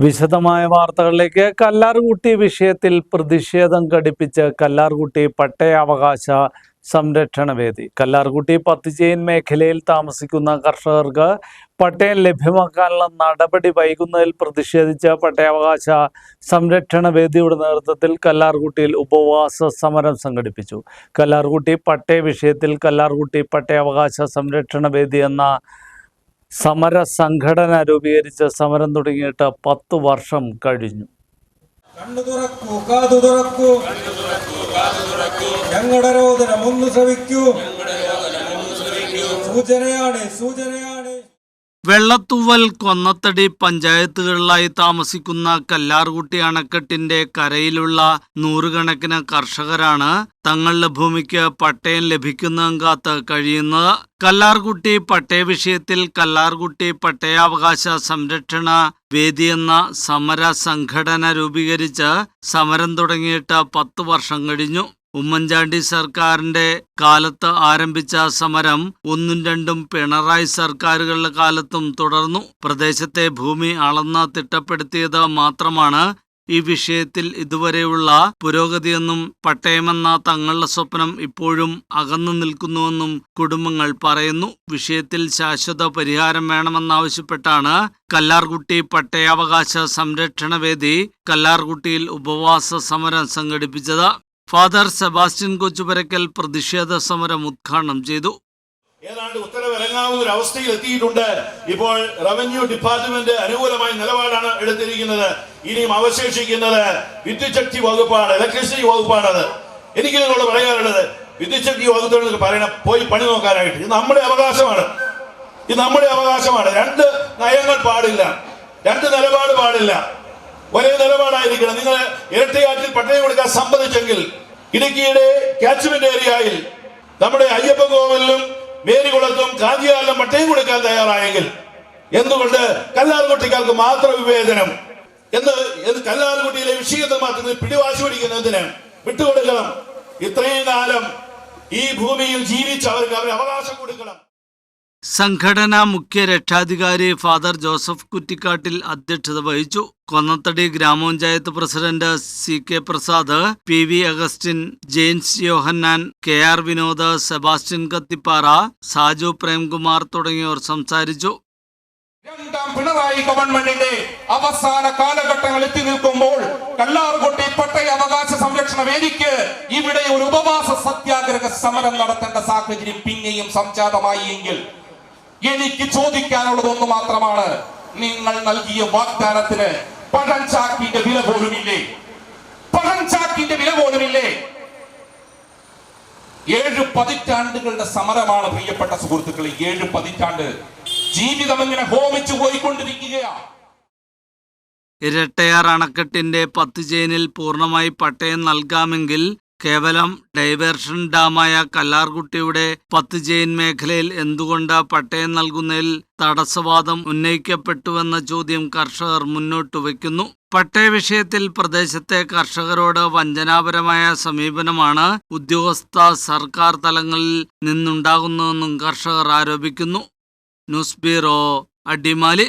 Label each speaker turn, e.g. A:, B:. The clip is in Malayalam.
A: വിശദമായ വാർത്തകളിലേക്ക്. കല്ലാർകുട്ടി വിഷയത്തിൽ പ്രതിഷേധം ഘടിപ്പിച്ച് കല്ലാർകുട്ടി പട്ടയാവകാശ സംരക്ഷണ വേദി. കല്ലാർകുട്ടി പത്തുചെയിൻ മേഖലയിൽ താമസിക്കുന്ന കർഷകർക്ക് പട്ടയം ലഭ്യമാക്കാനുള്ള നടപടി വൈകുന്നതിൽ പ്രതിഷേധിച്ച് പട്ടയാവകാശ സംരക്ഷണ വേദിയുടെ നേതൃത്വത്തിൽ കല്ലാർകുട്ടിയിൽ ഉപവാസ സമരം സംഘടിപ്പിച്ചു. കല്ലാർകുട്ടി പട്ടയ വിഷയത്തിൽ കല്ലാർകുട്ടി പട്ടയാവകാശ സംരക്ഷണ വേദി എന്ന സമര സംഘടന രൂപീകരിച്ച് സമരം തുടങ്ങിയിട്ട് 10 വർഷം കഴിഞ്ഞു.
B: ഞങ്ങളുടെ രോദനം ഒന്ന് ശ്രവിക്കൂ. സൂചനയാണ്.
A: വെള്ളത്തൂവൽ, കൊന്നത്തടി പഞ്ചായത്തുകളിലായി താമസിക്കുന്ന കല്ലാർകുട്ടി അണക്കെട്ടിന്റെ കരയിലുള്ള നൂറുകണക്കിന് കർഷകരാണ് തങ്ങളുടെ ഭൂമിക്ക് പട്ടയം ലഭിക്കുന്നതും കാത്ത് കഴിയുന്നത്. കല്ലാർകുട്ടി പട്ടയ വിഷയത്തിൽ കല്ലാർകുട്ടി പട്ടയാവകാശ സംരക്ഷണ വേദി എന്ന സമര സംഘടന രൂപീകരിച്ച് സമരം തുടങ്ങിയിട്ട് 10 വർഷം കഴിഞ്ഞു. ഉമ്മൻചാണ്ടി സർക്കാരിന്റെ കാലത്ത് ആരംഭിച്ച സമരം 1ഉം 2ഉം പിണറായി സർക്കാരുകളുടെ കാലത്തും തുടർന്നു. പ്രദേശത്തെ ഭൂമി അളന്ന് തിട്ടപ്പെടുത്തിയത് മാത്രമാണ് ഈ വിഷയത്തിൽ ഇതുവരെയുള്ള പുരോഗതിയെന്നും പട്ടയമെന്ന തങ്ങളുടെ സ്വപ്നം ഇപ്പോഴും അകന്നു നിൽക്കുന്നുവെന്നും കുടുംബങ്ങൾ പറയുന്നു. വിഷയത്തിൽ ശാശ്വത പരിഹാരം വേണമെന്നാവശ്യപ്പെട്ടാണ് കല്ലാർകുട്ടി പട്ടയാവകാശ സംരക്ഷണ വേദി കല്ലാർകുട്ടിയിൽ ഉപവാസ സമരം സംഘടിപ്പിച്ചത്. ഫാദർ സെബാസ്റ്റ്യൻ കൊച്ചുപരക്കൽ പ്രതിഷേധ സമരം ഉദ്ഘാടനം ചെയ്തു.
C: ഏതാണ്ട് ഉത്തരവിറങ്ങാവുന്ന ഒരു അവസ്ഥയിൽ എത്തിയിട്ടുണ്ട്. ഇപ്പോൾ റവന്യൂ ഡിപ്പാർട്ട്മെന്റ് അനുകൂലമായ നിലപാടാണ് എടുത്തിരിക്കുന്നത്. ഇനിയും അവശേഷിക്കുന്നത് വിദ്യുച്ഛക്തി വകുപ്പാണ്, ഇലക്ട്രിസിറ്റി വകുപ്പാണത്. എനിക്ക് നിങ്ങളോട് പറയാനുള്ളത്, വിദ്യുച്ഛക്തി വകുപ്പിനോട് പറയണം പോയി പണി നോക്കാനായിട്ട്. ഇത് നമ്മുടെ അവകാശമാണ്. 2 നയങ്ങൾ പാടില്ല, 2 നിലപാട് പാടില്ല, ഒരേ നിലപാടായിരിക്കണം. നിങ്ങൾ ഇരട്ടയാറ്റിൽ പട്ടയം കൊടുക്കാൻ സമ്മതിച്ചെങ്കിൽ ഇടുക്കിയുടെ കാച്ച്മെന്റ് ഏരിയയിൽ നമ്മുടെ അയ്യപ്പൻ കോവിലും മേരികുളത്തും കാതിയാറിലും പട്ടയം കൊടുക്കാൻ തയ്യാറായെങ്കിൽ എന്തുകൊണ്ട് കല്ലാർകുട്ടിക്കാർക്ക് മാത്രം വിവേചനം എന്ന് കല്ലാർകുട്ടിയിലെ വിഷയത്തിൽ മാത്രം പിടിവാശി പിടിക്കുന്നതിന് വിട്ടുകൊടുക്കണം. ഇത്രയും കാലം ഈ ഭൂമിയിൽ ജീവിച്ച് അവർക്ക് അവകാശം കൊടുക്കണം.
A: സംഘടനാ മുഖ്യ രക്ഷാധികാരി ഫാദർ ജോസഫ് കുറ്റിക്കാട്ടിൽ അധ്യക്ഷത വഹിച്ചു. Konnathady Grama Panchayat president CK Prasad, PV Augustine, James Yohannan, KR Vinod, Sebastian Kathippara, Saju Premkumar തുടങ്ങിയവർ സംസാരിച്ചു.
D: 2ാം പിണറായി ഗവൺമെന്റിന്റെ അവസാന കാലഘട്ടങ്ങൾ എത്തി നിൽക്കുമ്പോൾ കല്ലാർകുട്ടി പട്ടയ അവകാശ സംരക്ഷണ വേദിക്ക് ഇവിടെ ഒരു ഉപവാസ സത്യാഗ്രഹ സമരം നടത്തേണ്ട സാഹചര്യം പിന്നെയും സംജാതമായി എങ്കിൽ എനിക്ക് ചോദിക്കാനുള്ളതൊന്നു മാത്രമാണ്. നിങ്ങൾ നൽകിയ വാഗ്ദാനത്തിന് പഴഞ്ചാക്കിന്റെ വില പോലുമില്ലേ? 7 പതിറ്റാണ്ടുകളുടെ സമരമാണ് പ്രിയപ്പെട്ട സുഹൃത്തുക്കളെ. 7 പതിറ്റാണ്ട് ജീവിതം ഇങ്ങനെ ഹോമിച്ചു പോയിക്കൊണ്ടിരിക്കുകയാണ്.
A: ഇരട്ടയാർ അണക്കെട്ടിന്റെ 10 ചെയിനിൽ പൂർണ്ണമായി പട്ടയം നൽകാമെങ്കിൽ കേവലം ഡൈവേർഷൻ ഡാമായ കല്ലാർകുട്ടിയുടെ 10 ചെയിൻ മേഖലയിൽ എന്തുകൊണ്ട് പട്ടയം നൽകുന്നതിൽ തടസ്സവാദം ഉന്നയിക്കപ്പെട്ടുവെന്ന ചോദ്യം കർഷകർ മുന്നോട്ട് വയ്ക്കുന്നു. പട്ടയ വിഷയത്തിൽ പ്രദേശത്തെ കർഷകരോട് വഞ്ചനാപരമായ സമീപനമാണ് ഉദ്യോഗസ്ഥ സർക്കാർ തലങ്ങളിൽ നിന്നുണ്ടാകുന്നതെന്നും കർഷകർ ആരോപിക്കുന്നു. News bureau, Adimali.